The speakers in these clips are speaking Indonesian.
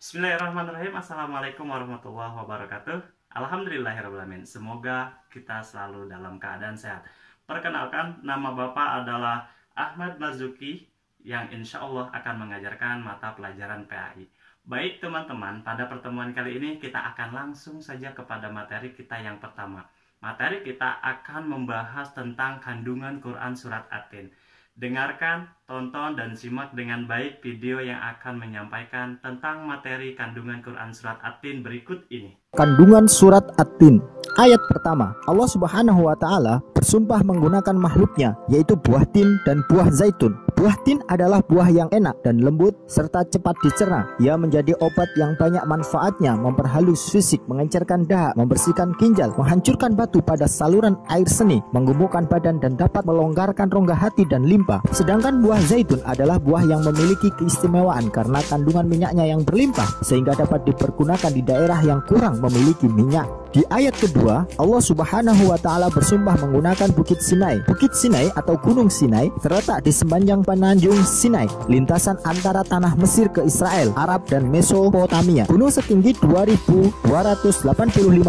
Bismillahirrahmanirrahim. Assalamualaikum warahmatullahi wabarakatuh. Alhamdulillahirrahmanirrahim. Semoga kita selalu dalam keadaan sehat. Perkenalkan, nama Bapak adalah Ahmad Marzuki yang insya Allah akan mengajarkan mata pelajaran PAI. Baik teman-teman, pada pertemuan kali ini kita akan langsung saja kepada materi kita yang pertama. Materi kita akan membahas tentang kandungan Quran Surat At-Tin. Dengarkan, tonton, dan simak dengan baik video yang akan menyampaikan tentang materi kandungan Quran Surat At-Tin berikut ini. Kandungan Surat At-Tin. Ayat pertama, Allah Subhanahu wa Ta'ala bersumpah menggunakan makhluknya, yaitu buah tin dan buah zaitun. Buah tin adalah buah yang enak dan lembut serta cepat dicerna. Ia menjadi obat yang banyak manfaatnya, memperhalus fisik, mengencerkan dahak, membersihkan ginjal, menghancurkan batu pada saluran air seni, menggemukkan badan dan dapat melonggarkan rongga hati dan limpa. Sedangkan buah zaitun adalah buah yang memiliki keistimewaan karena kandungan minyaknya yang berlimpah, sehingga dapat dipergunakan di daerah yang kurang memiliki minyak. Di ayat kedua, Allah Subhanahu wa Ta'ala bersumpah menggunakan Bukit Sinai. Bukit Sinai atau Gunung Sinai terletak di sepanjang penanjung Sinai, lintasan antara tanah Mesir ke Israel, Arab dan Mesopotamia. Gunung setinggi 2285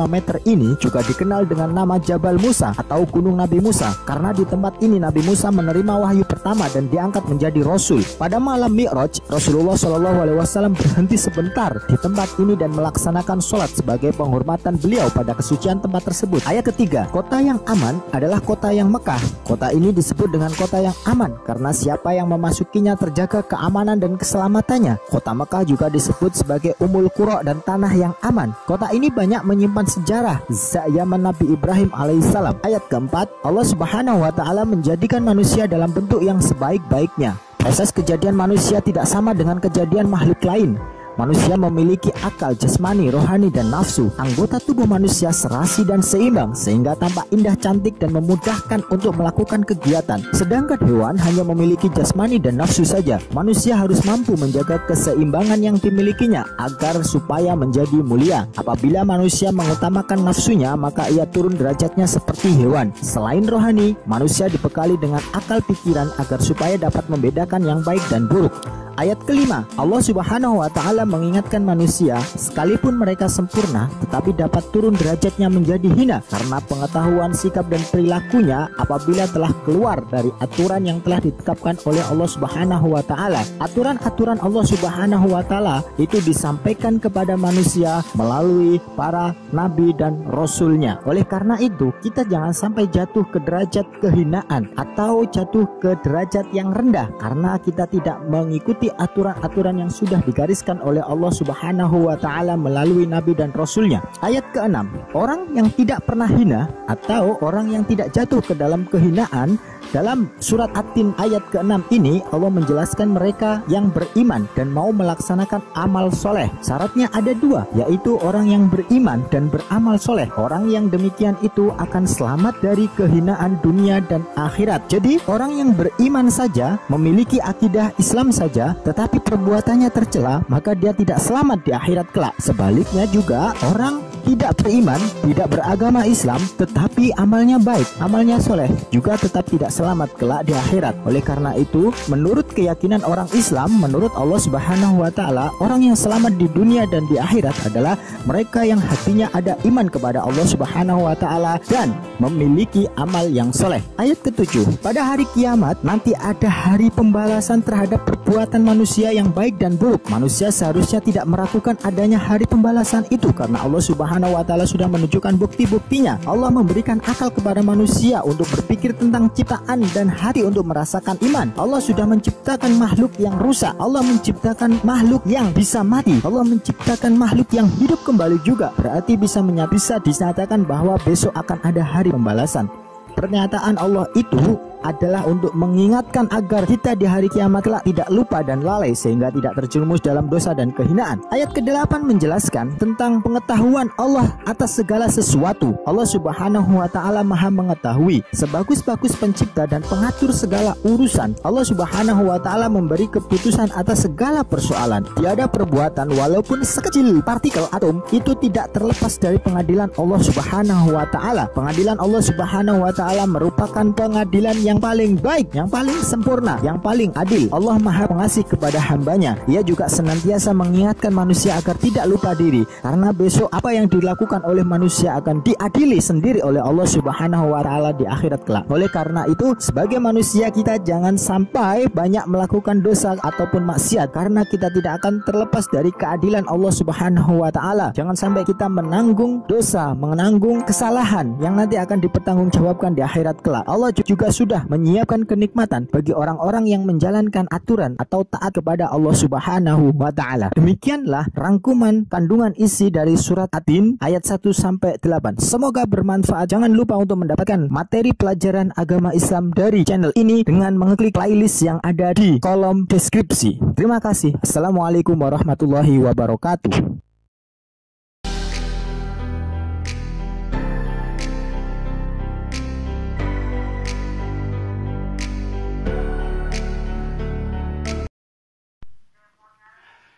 meter ini juga dikenal dengan nama Jabal Musa atau Gunung Nabi Musa, karena di tempat ini Nabi Musa menerima wahyu pertama dan diangkat menjadi Rasul. Pada malam Mi'raj, Rasulullah SAW berhenti sebentar di tempat ini dan melaksanakan sholat sebagai penghormatan beliau pada kesucian tempat tersebut. Ayat ketiga, kota yang aman adalah kota yang Mekah. Kota ini disebut dengan kota yang aman karena siapa yang memasukinya terjaga keamanan dan keselamatannya. Kota Mekah juga disebut sebagai Ummul Qura dan tanah yang aman. Kota ini banyak menyimpan sejarah zaman Nabi Ibrahim alaihissalam. Ayat keempat, Allah Subhanahu wa Ta'ala menjadikan manusia dalam bentuk yang sebaik-baiknya. Proses kejadian manusia tidak sama dengan kejadian makhluk lain. Manusia memiliki akal, jasmani, rohani, dan nafsu. Anggota tubuh manusia serasi dan seimbang sehingga tampak indah, cantik, dan memudahkan untuk melakukan kegiatan. Sedangkan hewan hanya memiliki jasmani dan nafsu saja. Manusia harus mampu menjaga keseimbangan yang dimilikinya agar supaya menjadi mulia. Apabila manusia mengutamakan nafsunya, maka ia turun derajatnya seperti hewan. Selain rohani, manusia dibekali dengan akal pikiran agar supaya dapat membedakan yang baik dan buruk. Ayat kelima, Allah Subhanahu wa Ta'ala mengingatkan manusia, sekalipun mereka sempurna, tetapi dapat turun derajatnya menjadi hina karena pengetahuan sikap dan perilakunya apabila telah keluar dari aturan yang telah ditetapkan oleh Allah Subhanahu wa Ta'ala. Aturan-aturan Allah Subhanahu wa Ta'ala itu disampaikan kepada manusia melalui para nabi dan rasulnya. Oleh karena itu, kita jangan sampai jatuh ke derajat kehinaan atau jatuh ke derajat yang rendah karena kita tidak mengikuti aturan-aturan yang sudah digariskan oleh Allah Subhanahu wa Ta'ala melalui nabi dan rasulnya. Ayat ke-6, orang yang tidak pernah hina atau orang yang tidak jatuh ke dalam kehinaan. Dalam surat At-Tin ayat ke-6 ini Allah menjelaskan mereka yang beriman dan mau melaksanakan amal soleh. Syaratnya ada dua, yaitu orang yang beriman dan beramal soleh. Orang yang demikian itu akan selamat dari kehinaan dunia dan akhirat. Jadi orang yang beriman saja, memiliki akidah Islam saja, tetapi perbuatannya tercela, maka dia tidak selamat di akhirat kelak. Sebaliknya juga orang tidak beriman, tidak beragama Islam, tetapi amalnya baik, amalnya soleh, juga tetap tidak selamat kelak di akhirat. Oleh karena itu, menurut keyakinan orang Islam, menurut Allah Subhanahu wa Ta'ala, orang yang selamat di dunia dan di akhirat adalah mereka yang hatinya ada iman kepada Allah Subhanahu wa Ta'ala dan memiliki amal yang soleh. Ayat ke-7, pada hari kiamat nanti ada hari pembalasan terhadap perbuatan manusia yang baik dan buruk. Manusia seharusnya tidak meragukan adanya hari pembalasan itu karena Allah Subhanahu wa Ta'ala sudah menunjukkan bukti-buktinya. Allah memberikan akal kepada manusia untuk berpikir tentang ciptaan dan hati untuk merasakan iman. Allah sudah menciptakan makhluk yang rusak. Allah menciptakan makhluk yang bisa mati. Allah menciptakan makhluk yang hidup kembali juga. Berarti bisa dinyatakan bahwa besok akan ada hari pembalasan. Pernyataan Allah itu adalah untuk mengingatkan agar kita di hari kiamat kelak tidak lupa dan lalai sehingga tidak terjerumus dalam dosa dan kehinaan. Ayat ke-8 menjelaskan tentang pengetahuan Allah atas segala sesuatu. Allah Subhanahu wa Ta'ala Maha mengetahui. Sebagus-bagus pencipta dan pengatur segala urusan, Allah Subhanahu wa Ta'ala memberi keputusan atas segala persoalan. Tiada perbuatan walaupun sekecil partikel atom itu tidak terlepas dari pengadilan Allah Subhanahu wa Ta'ala. Pengadilan Allah Subhanahu wa Ta'ala merupakan pengadilan yang yang paling baik, yang paling sempurna, yang paling adil. Allah Maha Pengasih kepada hambanya. Ia juga senantiasa mengingatkan manusia agar tidak lupa diri, karena besok apa yang dilakukan oleh manusia akan diadili sendiri oleh Allah Subhanahu wa taala di akhirat kelak. Oleh karena itu, sebagai manusia kita jangan sampai banyak melakukan dosa ataupun maksiat, karena kita tidak akan terlepas dari keadilan Allah Subhanahu wa taala. Jangan sampai kita menanggung dosa, menanggung kesalahan yang nanti akan dipertanggungjawabkan di akhirat kelak. Allah juga sudah menyiapkan kenikmatan bagi orang-orang yang menjalankan aturan atau taat kepada Allah Subhanahu wa taala. Demikianlah rangkuman kandungan isi dari surat At-Tin ayat 1 sampai 8. Semoga bermanfaat. Jangan lupa untuk mendapatkan materi pelajaran agama Islam dari channel ini dengan mengklik playlist yang ada di kolom deskripsi. Terima kasih. Assalamualaikum warahmatullahi wabarakatuh.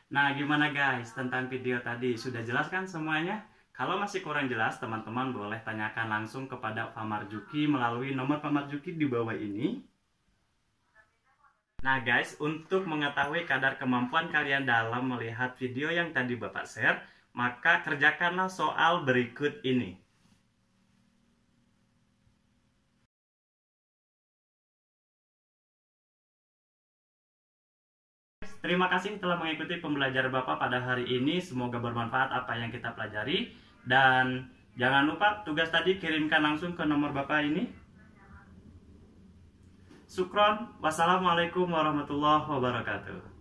Nah, gimana guys tentang video tadi? Sudah jelas kan semuanya? Kalau masih kurang jelas, teman-teman boleh tanyakan langsung kepada Pak Marzuki melalui nomor Pak Marzuki di bawah ini. Nah guys, untuk mengetahui kadar kemampuan kalian dalam melihat video yang tadi Bapak share, maka kerjakanlah soal berikut ini. Terima kasih telah mengikuti pembelajaran Bapak pada hari ini. Semoga bermanfaat apa yang kita pelajari. Dan jangan lupa tugas tadi kirimkan langsung ke nomor Bapak ini. Syukron. Wassalamualaikum warahmatullahi wabarakatuh.